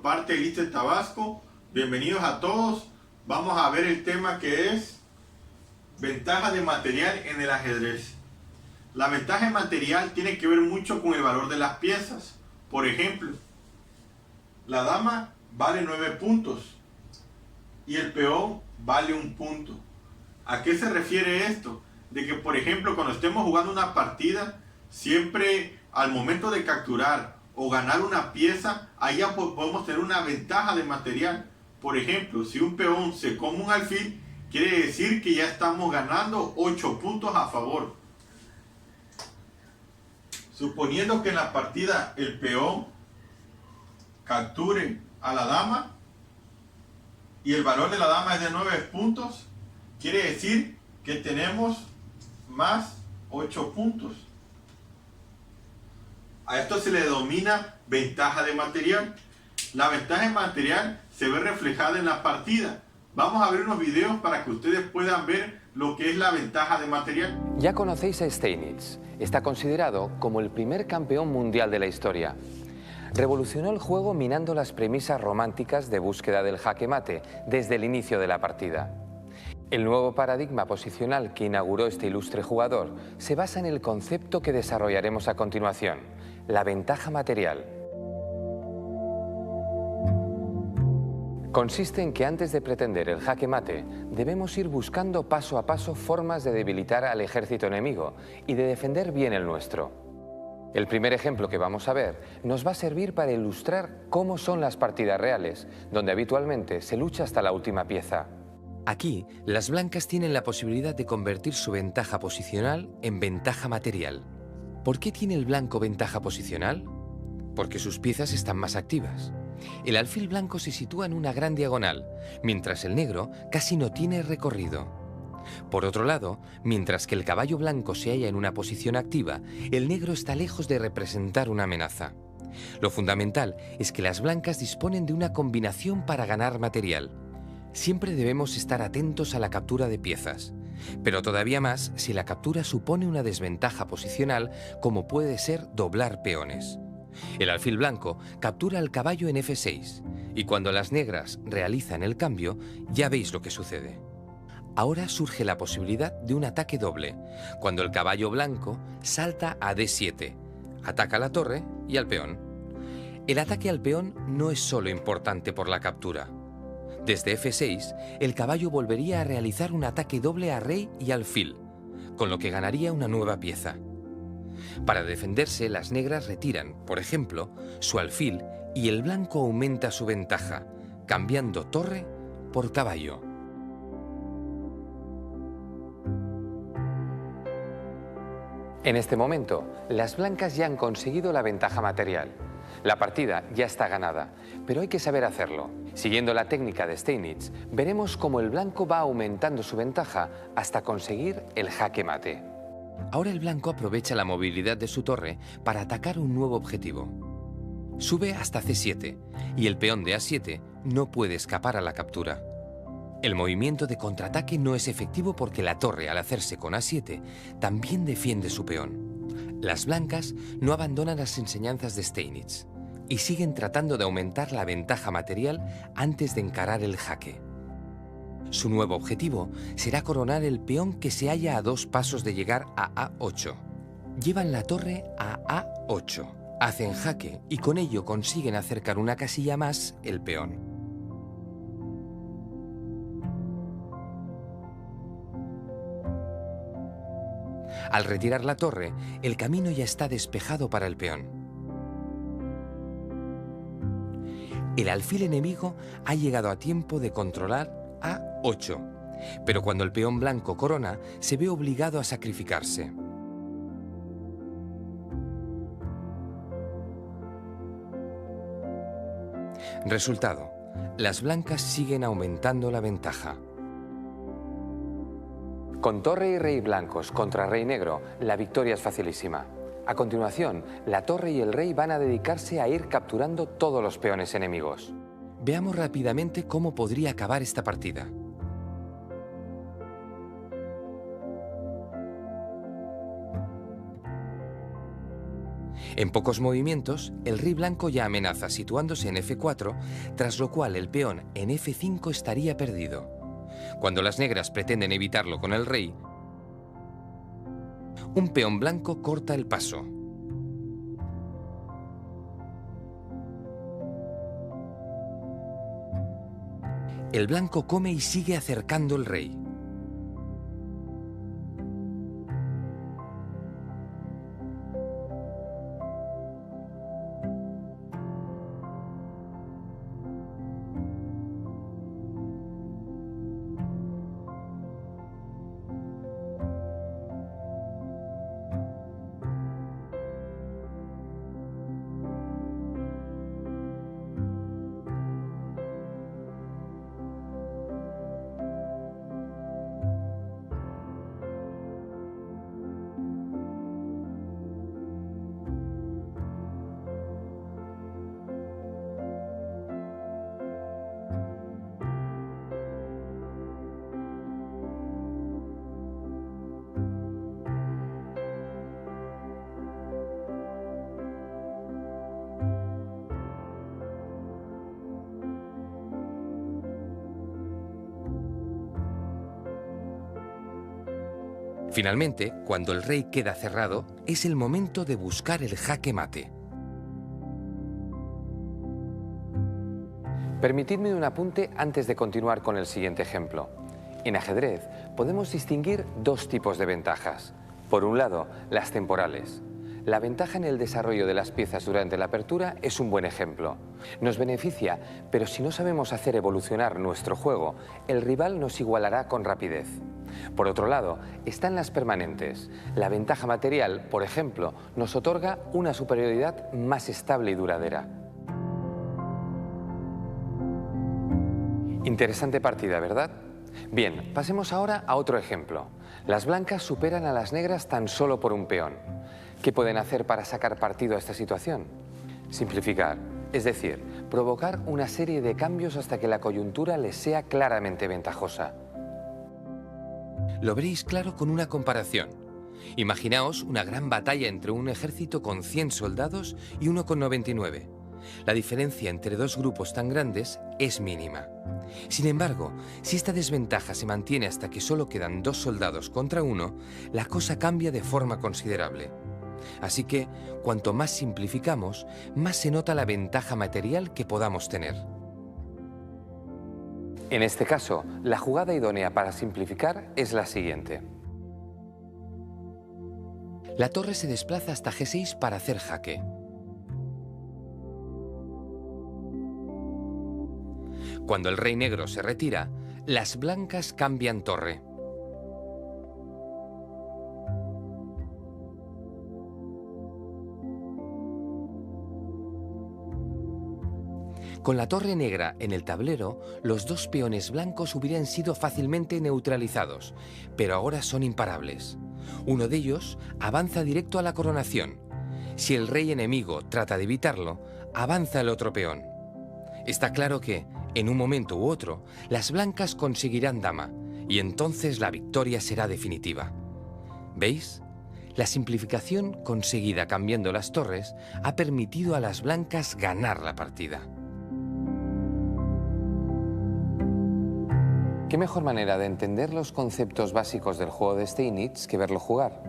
parte de Lister Tabasco. Bienvenidos a todos. Vamos a ver el tema que es ventaja de material en el ajedrez. La ventaja de material tiene que ver mucho con el valor de las piezas. Por ejemplo, la dama vale 9 puntos y el peón vale 1 punto. ¿A qué se refiere esto? De que, por ejemplo, cuando estemos jugando una partida, siempre al momento de capturar o ganar una pieza, ahí ya podemos tener una ventaja de material. Por ejemplo, si un peón se come un alfil, quiere decir que ya estamos ganando 8 puntos a favor. Suponiendo que en la partida el peón capture a la dama y el valor de la dama es de 9 puntos, quiere decir que tenemos más 8 puntos. A esto se le denomina ventaja de material. La ventaja de material se ve reflejada en la partida. Vamos a ver unos videos para que ustedes puedan ver lo que es la ventaja de material. Ya conocéis a Steinitz. Está considerado como el primer campeón mundial de la historia. Revolucionó el juego minando las premisas románticas de búsqueda del jaque mate desde el inicio de la partida. El nuevo paradigma posicional que inauguró este ilustre jugador se basa en el concepto que desarrollaremos a continuación, la ventaja material. Consiste en que antes de pretender el jaque mate, debemos ir buscando paso a paso formas de debilitar al ejército enemigo y de defender bien el nuestro. El primer ejemplo que vamos a ver nos va a servir para ilustrar cómo son las partidas reales, donde habitualmente se lucha hasta la última pieza. Aquí, las blancas tienen la posibilidad de convertir su ventaja posicional en ventaja material. ¿Por qué tiene el blanco ventaja posicional? Porque sus piezas están más activas. El alfil blanco se sitúa en una gran diagonal, mientras el negro casi no tiene recorrido. Por otro lado, mientras que el caballo blanco se halla en una posición activa, el negro está lejos de representar una amenaza. Lo fundamental es que las blancas disponen de una combinación para ganar material. Siempre debemos estar atentos a la captura de piezas, pero todavía más si la captura supone una desventaja posicional, como puede ser doblar peones. El alfil blanco captura al caballo en F6, y cuando las negras realizan el cambio, ya veis lo que sucede. Ahora surge la posibilidad de un ataque doble, cuando el caballo blanco salta a D7, ataca a la torre y al peón. El ataque al peón no es solo importante por la captura. Desde F6, el caballo volvería a realizar un ataque doble a rey y alfil, con lo que ganaría una nueva pieza. Para defenderse, las negras retiran, por ejemplo, su alfil y el blanco aumenta su ventaja, cambiando torre por caballo. En este momento, las blancas ya han conseguido la ventaja material. La partida ya está ganada, pero hay que saber hacerlo. Siguiendo la técnica de Steinitz, veremos cómo el blanco va aumentando su ventaja hasta conseguir el jaque mate. Ahora el blanco aprovecha la movilidad de su torre para atacar un nuevo objetivo. Sube hasta C7 y el peón de A7 no puede escapar a la captura. El movimiento de contraataque no es efectivo porque la torre, al hacerse con A7, también defiende su peón. Las blancas no abandonan las enseñanzas de Steinitz y siguen tratando de aumentar la ventaja material antes de encarar el jaque. Su nuevo objetivo será coronar el peón que se halla a 2 pasos de llegar a A8. Llevan la torre a A8, hacen jaque y con ello consiguen acercar una casilla más el peón. Al retirar la torre, el camino ya está despejado para el peón. El alfil enemigo ha llegado a tiempo de controlar A8, pero cuando el peón blanco corona, se ve obligado a sacrificarse. Resultado: las blancas siguen aumentando la ventaja. Con torre y rey blancos contra rey negro, la victoria es facilísima. A continuación, la torre y el rey van a dedicarse a ir capturando todos los peones enemigos. Veamos rápidamente cómo podría acabar esta partida. En pocos movimientos, el rey blanco ya amenaza situándose en F4, tras lo cual el peón en F5 estaría perdido. Cuando las negras pretenden evitarlo con el rey, un peón blanco corta el paso. El blanco come y sigue acercando el rey. Finalmente, cuando el rey queda cerrado, es el momento de buscar el jaque mate. Permitidme un apunte antes de continuar con el siguiente ejemplo. En ajedrez podemos distinguir dos tipos de ventajas. Por un lado, las temporales. La ventaja en el desarrollo de las piezas durante la apertura es un buen ejemplo. Nos beneficia, pero si no sabemos hacer evolucionar nuestro juego, el rival nos igualará con rapidez. Por otro lado, están las permanentes. La ventaja material, por ejemplo, nos otorga una superioridad más estable y duradera. Interesante partida, ¿verdad? Bien, pasemos ahora a otro ejemplo. Las blancas superan a las negras tan solo por un peón. ¿Qué pueden hacer para sacar partido a esta situación? Simplificar, es decir, provocar una serie de cambios hasta que la coyuntura les sea claramente ventajosa. Lo veréis claro con una comparación. Imaginaos una gran batalla entre un ejército con 100 soldados y uno con 99. La diferencia entre dos grupos tan grandes es mínima. Sin embargo, si esta desventaja se mantiene hasta que solo quedan 2 soldados contra 1, la cosa cambia de forma considerable. Así que, cuanto más simplificamos, más se nota la ventaja material que podamos tener. En este caso, la jugada idónea para simplificar es la siguiente. La torre se desplaza hasta G6 para hacer jaque. Cuando el rey negro se retira, las blancas cambian torre. Con la torre negra en el tablero, los dos peones blancos hubieran sido fácilmente neutralizados, pero ahora son imparables. Uno de ellos avanza directo a la coronación. Si el rey enemigo trata de evitarlo, avanza el otro peón. Está claro que, en un momento u otro, las blancas conseguirán dama, y entonces la victoria será definitiva. ¿Veis? La simplificación conseguida cambiando las torres ha permitido a las blancas ganar la partida. ¿Qué mejor manera de entender los conceptos básicos del juego de Steinitz que verlo jugar?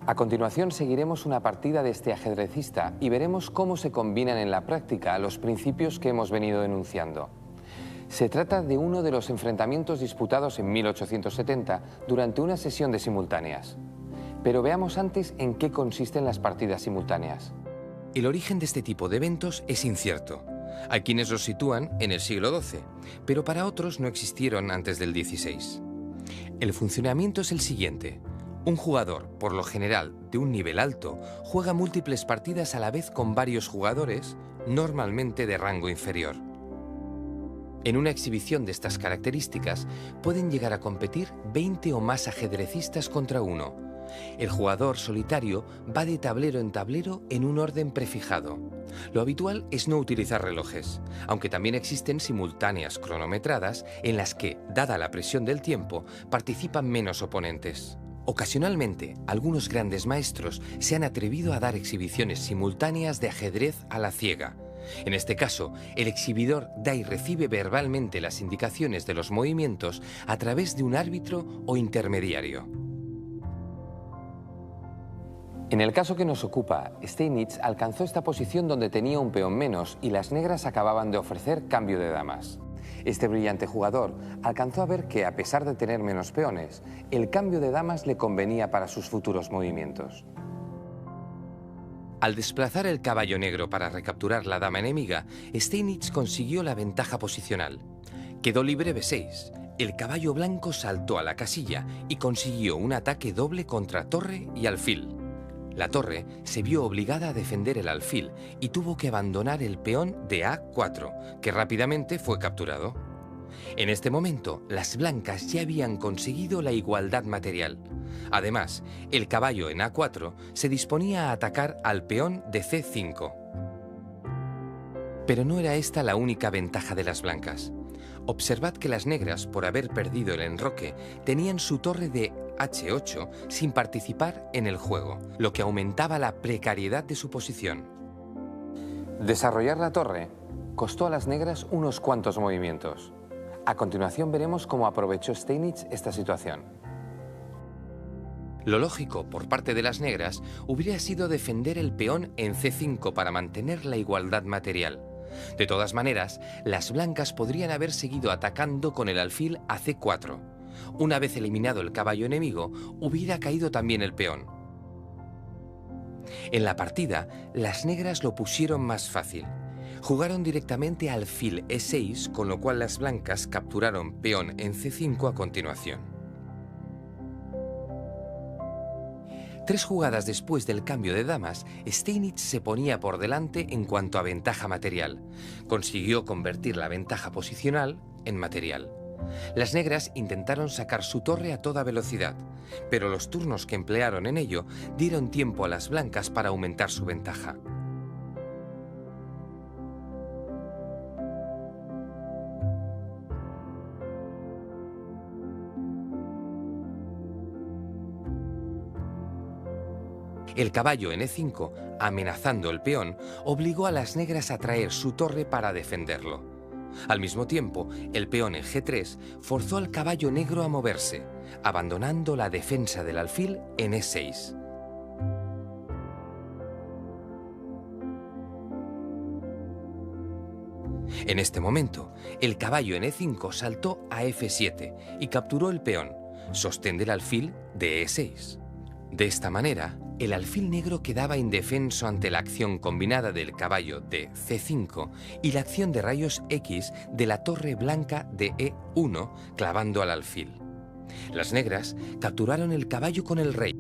A continuación seguiremos una partida de este ajedrecista y veremos cómo se combinan en la práctica los principios que hemos venido enunciando. Se trata de uno de los enfrentamientos disputados en 1870 durante una sesión de simultáneas. Pero veamos antes en qué consisten las partidas simultáneas. El origen de este tipo de eventos es incierto. Hay quienes los sitúan en el siglo XII, pero para otros no existieron antes del XVI. El funcionamiento es el siguiente. Un jugador, por lo general de un nivel alto, juega múltiples partidas a la vez con varios jugadores, normalmente de rango inferior. En una exhibición de estas características pueden llegar a competir 20 o más ajedrecistas contra uno. El jugador solitario va de tablero en tablero en un orden prefijado. Lo habitual es no utilizar relojes, aunque también existen simultáneas cronometradas en las que, dada la presión del tiempo, participan menos oponentes. Ocasionalmente, algunos grandes maestros se han atrevido a dar exhibiciones simultáneas de ajedrez a la ciega. En este caso, el exhibidor da y recibe verbalmente las indicaciones de los movimientos a través de un árbitro o intermediario. En el caso que nos ocupa, Steinitz alcanzó esta posición donde tenía un peón menos y las negras acababan de ofrecer cambio de damas. Este brillante jugador alcanzó a ver que, a pesar de tener menos peones, el cambio de damas le convenía para sus futuros movimientos. Al desplazar el caballo negro para recapturar la dama enemiga, Steinitz consiguió la ventaja posicional. Quedó libre b6. El caballo blanco saltó a la casilla y consiguió un ataque doble contra torre y alfil. La torre se vio obligada a defender el alfil y tuvo que abandonar el peón de A4, que rápidamente fue capturado. En este momento, las blancas ya habían conseguido la igualdad material. Además, el caballo en A4 se disponía a atacar al peón de C5. Pero no era esta la única ventaja de las blancas. Observad que las negras, por haber perdido el enroque, tenían su torre de H8 sin participar en el juego, lo que aumentaba la precariedad de su posición. Desarrollar la torre costó a las negras unos cuantos movimientos. A continuación veremos cómo aprovechó Steinitz esta situación. Lo lógico por parte de las negras hubiera sido defender el peón en C5 para mantener la igualdad material. De todas maneras, las blancas podrían haber seguido atacando con el alfil a C4. Una vez eliminado el caballo enemigo, hubiera caído también el peón. En la partida, las negras lo pusieron más fácil. Jugaron directamente alfil E6, con lo cual las blancas capturaron peón en C5 a continuación. 3 jugadas después del cambio de damas, Steinitz se ponía por delante en cuanto a ventaja material. Consiguió convertir la ventaja posicional en material. Las negras intentaron sacar su torre a toda velocidad, pero los turnos que emplearon en ello dieron tiempo a las blancas para aumentar su ventaja. El caballo en E5, amenazando el peón, obligó a las negras a traer su torre para defenderlo. Al mismo tiempo, el peón en G3 forzó al caballo negro a moverse, abandonando la defensa del alfil en E6. En este momento, el caballo en E5 saltó a F7 y capturó el peón, sostén del alfil de E6. De esta manera, el alfil negro quedaba indefenso ante la acción combinada del caballo de C5 y la acción de rayos X de la torre blanca de E1 clavando al alfil. Las negras capturaron el caballo con el rey,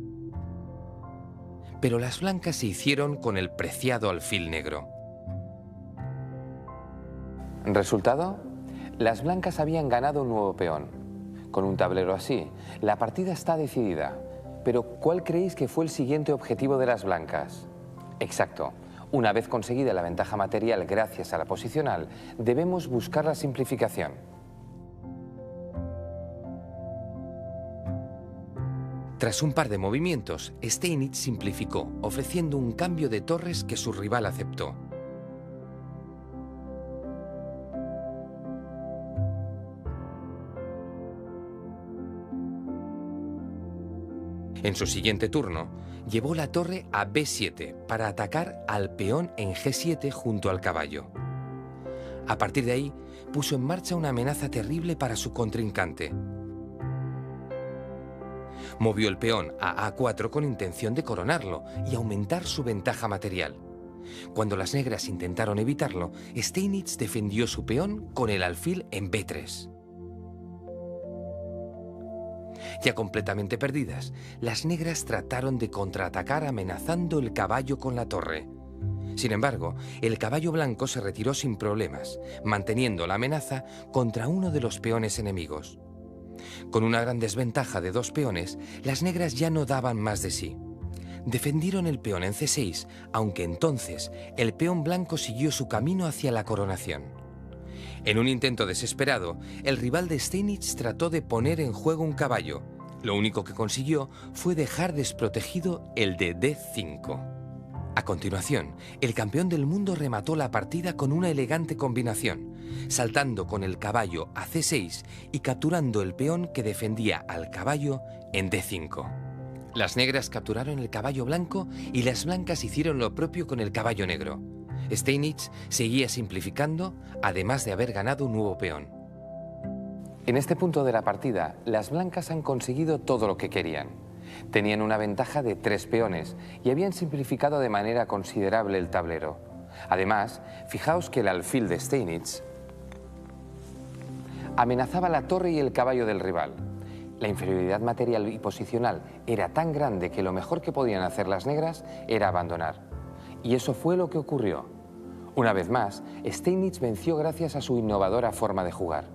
pero las blancas se hicieron con el preciado alfil negro. ¿Resultado? Las blancas habían ganado un nuevo peón. Con un tablero así, la partida está decidida. Pero, ¿cuál creéis que fue el siguiente objetivo de las blancas? Exacto. Una vez conseguida la ventaja material gracias a la posicional, debemos buscar la simplificación. Tras un par de movimientos, Steinitz simplificó, ofreciendo un cambio de torres que su rival aceptó. En su siguiente turno, llevó la torre a B7 para atacar al peón en G7 junto al caballo. A partir de ahí, puso en marcha una amenaza terrible para su contrincante. Movió el peón a A4 con intención de coronarlo y aumentar su ventaja material. Cuando las negras intentaron evitarlo, Steinitz defendió su peón con el alfil en B3. Ya completamente perdidas, las negras trataron de contraatacar amenazando el caballo con la torre. Sin embargo, el caballo blanco se retiró sin problemas, manteniendo la amenaza contra uno de los peones enemigos. Con una gran desventaja de 2 peones, las negras ya no daban más de sí. Defendieron el peón en C6, aunque entonces el peón blanco siguió su camino hacia la coronación. En un intento desesperado, el rival de Steinitz trató de poner en juego un caballo, Lo único que consiguió fue dejar desprotegido el de D5. A continuación, el campeón del mundo remató la partida con una elegante combinación, saltando con el caballo a C6 y capturando el peón que defendía al caballo en D5. Las negras capturaron el caballo blanco y las blancas hicieron lo propio con el caballo negro. Steinitz seguía simplificando, además de haber ganado un nuevo peón. En este punto de la partida, las blancas han conseguido todo lo que querían. Tenían una ventaja de 3 peones y habían simplificado de manera considerable el tablero. Además, fijaos que el alfil de Steinitz amenazaba la torre y el caballo del rival. La inferioridad material y posicional era tan grande que lo mejor que podían hacer las negras era abandonar. Y eso fue lo que ocurrió. Una vez más, Steinitz venció gracias a su innovadora forma de jugar.